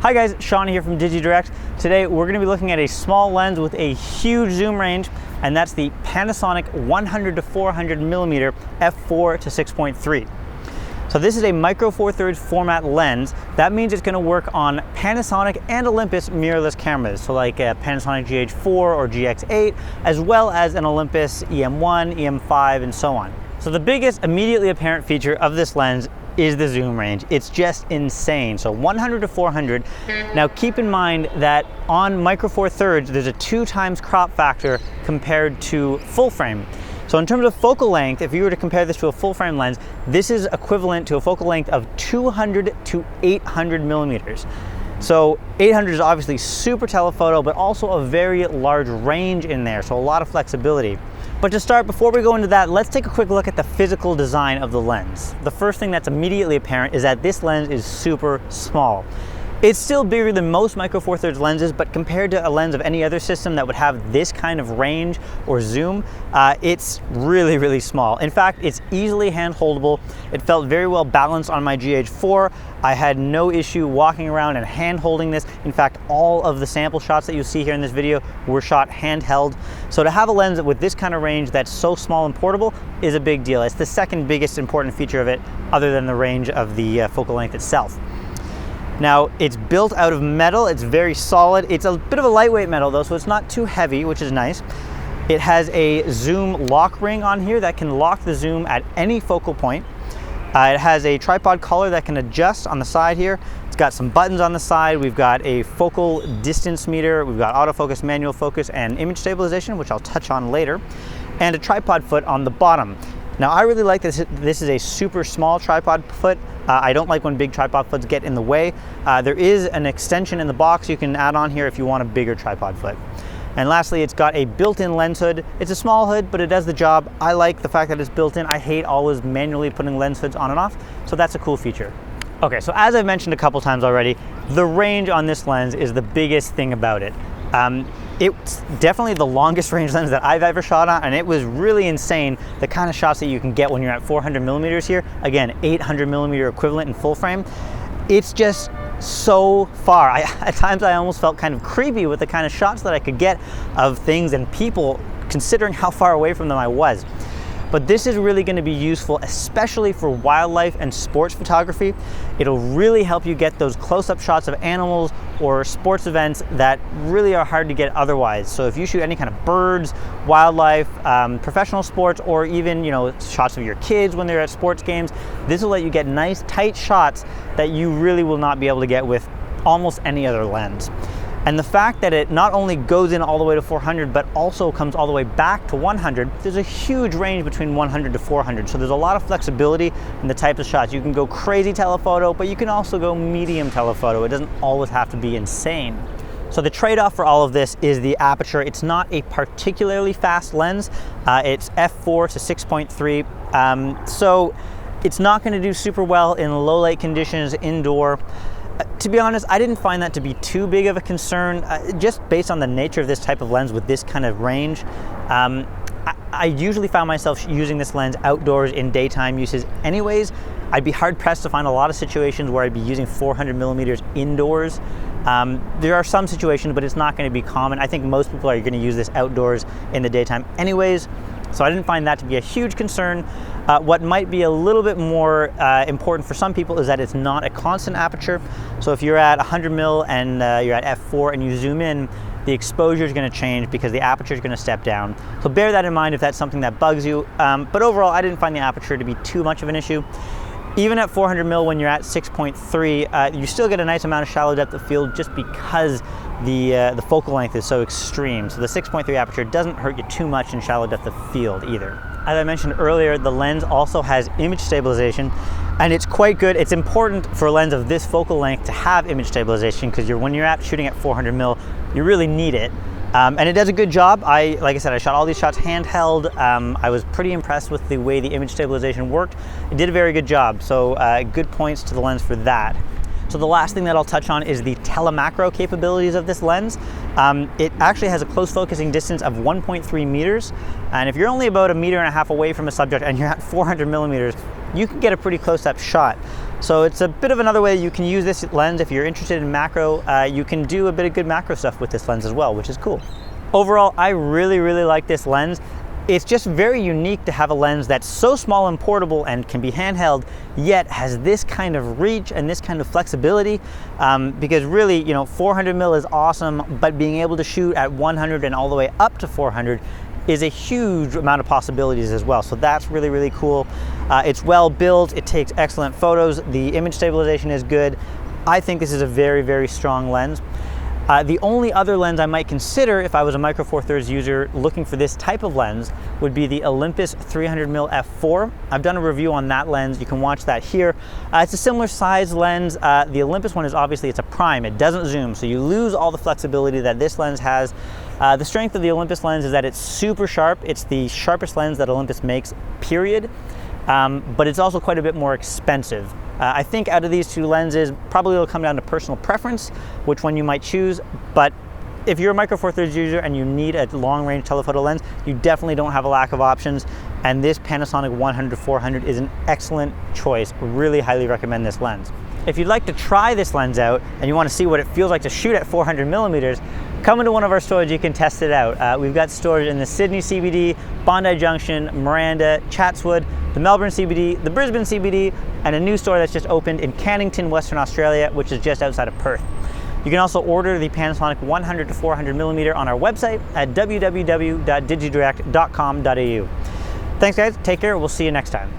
Hi guys, Sean here from digiDirect. Today we're going to be looking at a small lens with a huge zoom range, and that's the Panasonic 100-400mm f4 to 6.3. So this is a Micro FourThirds format lens. That means it's going to work on Panasonic and Olympus mirrorless cameras, so like a Panasonic GH4 or GX8, as well as an Olympus EM1, EM5, and so on. So the biggest immediately apparent feature of this lens is the zoom range. It's just insane. So 100-400. Now keep in mind that on Micro FourThirds, there's a 2x crop factor compared to full frame. So in terms of focal length, if you were to compare this to a full frame lens, this is equivalent to a focal length of 200 to 800 millimeters. So 800 is obviously super telephoto, but also a very large range in there, so a lot of flexibility. But to start, before we go into that, let's take a quick look at the physical design of the lens. The first thing that's immediately apparent is that this lens is super small. It's still bigger than most Micro FourThirds lenses, but compared to a lens of any other system that would have this kind of range or zoom, it's really, really small. In fact, it's easily hand holdable. It felt very well balanced on my GH4. I had no issue walking around and hand holding this. In fact, all of the sample shots that you see here in this video were shot handheld. So to have a lens with this kind of range that's so small and portable is a big deal. It's the second biggest important feature of it, other than the range of the focal length itself. Now, it's built out of metal. It's very solid. It's a bit of a lightweight metal though, so it's not too heavy, which is nice. It has a zoom lock ring on here that can lock the zoom at any focal point. It has a tripod collar that can adjust on the side here. It's got some buttons on the side. We've got a focal distance meter. We've got autofocus, manual focus, and image stabilization, which I'll touch on later, and a tripod foot on the bottom. Now, I really like this. This is a super small tripod foot. I don't like when big tripod foots get in the way. There is an extension in the box you can add on here if you want a bigger tripod foot. And lastly, it's got a built-in lens hood. It's a small hood, but it does the job. I like the fact that it's built in. I hate always manually putting lens hoods on and off, so that's a cool feature. Okay, so as I've mentioned a couple times already, the range on this lens is the biggest thing about it. It's definitely the longest range lens that I've ever shot on, and it was really insane the kind of shots that you can get when you're at 400 millimeters here. Again, 800 millimeter equivalent in full frame. It's just so far. At times I almost felt kind of creepy with the kind of shots that I could get of things and people, considering how far away from them I was. But this is really going to be useful, especially for wildlife and sports photography. It'll really help you get those close-up shots of animals or sports events that really are hard to get otherwise. So if you shoot any kind of birds, wildlife, professional sports, or even shots of your kids when they're at sports games, this will let you get nice tight shots that you really will not be able to get with almost any other lens. And the fact that it not only goes in all the way to 400, but also comes all the way back to 100, there's a huge range between 100 to 400. So there's a lot of flexibility in the type of shots. You can go crazy telephoto, but you can also go medium telephoto. It doesn't always have to be insane. So the trade-off for all of this is the aperture. It's not a particularly fast lens. It's f4 to 6.3. So it's not going to do super well in low light conditions indoor. To be honest, I didn't find that to be too big of a concern, just based on the nature of this type of lens with this kind of range. I usually found myself using this lens outdoors in daytime uses anyways. I'd be hard pressed to find a lot of situations where I'd be using 400 millimeters indoors. There are some situations, but it's not going to be common. I think most people are going to use this outdoors in the daytime anyways. So I didn't find that to be a huge concern. What might be a little bit more important for some people is that it's not a constant aperture. So if you're at 100 mil and you're at f4 and you zoom in, the exposure is going to change because the aperture is going to step down. So bear that in mind if that's something that bugs you. But overall, I didn't find the aperture to be too much of an issue. Even at 400 mil when you're at 6.3, you still get a nice amount of shallow depth of field just because the focal length is so extreme. So the 6.3 aperture doesn't hurt you too much in shallow depth of field either. As I mentioned earlier, the lens also has image stabilization, and it's quite good. It's important for a lens of this focal length to have image stabilization because when you're shooting at 400 mil, you really need it. And it does a good job. Like I said, I shot all these shots handheld. I was pretty impressed with the way the image stabilization worked. It did a very good job, so good points to the lens for that. So the last thing that I'll touch on is the telemacro capabilities of this lens. It actually has a close focusing distance of 1.3 meters. And if you're only about 1.5 meters away from a subject and you're at 400 millimeters, you can get a pretty close-up shot. So it's a bit of another way you can use this lens. If you're interested in macro, you can do a bit of good macro stuff with this lens as well, which is cool. Overall, I really like this lens. It's just very unique to have a lens that's so small and portable and can be handheld, yet has this kind of reach and this kind of flexibility, because really, 400mm is awesome, but being able to shoot at 100 and all the way up to 400 is a huge amount of possibilities as well. So that's really cool. It's well built, it takes excellent photos, the image stabilization is good. I think this is a very strong lens. The only other lens I might consider if I was a Micro Four-Thirds user looking for this type of lens would be the Olympus 300mm f4. I've done a review on that lens. You can watch that here. It's a similar size lens. The Olympus one is obviously, it's a prime. It doesn't zoom, so you lose all the flexibility that this lens has. The strength of the Olympus lens is that it's super sharp. It's the sharpest lens that Olympus makes, period. But it's also quite a bit more expensive. I think out of these two lenses, probably it'll come down to personal preference, which one you might choose. But if you're a Micro Four-Thirds user and you need a long-range telephoto lens, you definitely don't have a lack of options. And this Panasonic 100-400 is an excellent choice. Really highly recommend this lens. If you'd like to try this lens out and you want to see what it feels like to shoot at 400 millimeters, come into one of our stores, you can test it out. We've got stores in the Sydney CBD, Bondi Junction, Miranda, Chatswood, the Melbourne CBD, the Brisbane CBD, and a new store that's just opened in Cannington, Western Australia, which is just outside of Perth. You can also order the Panasonic 100-400mm on our website at www.digidirect.com.au. Thanks guys, take care, we'll see you next time.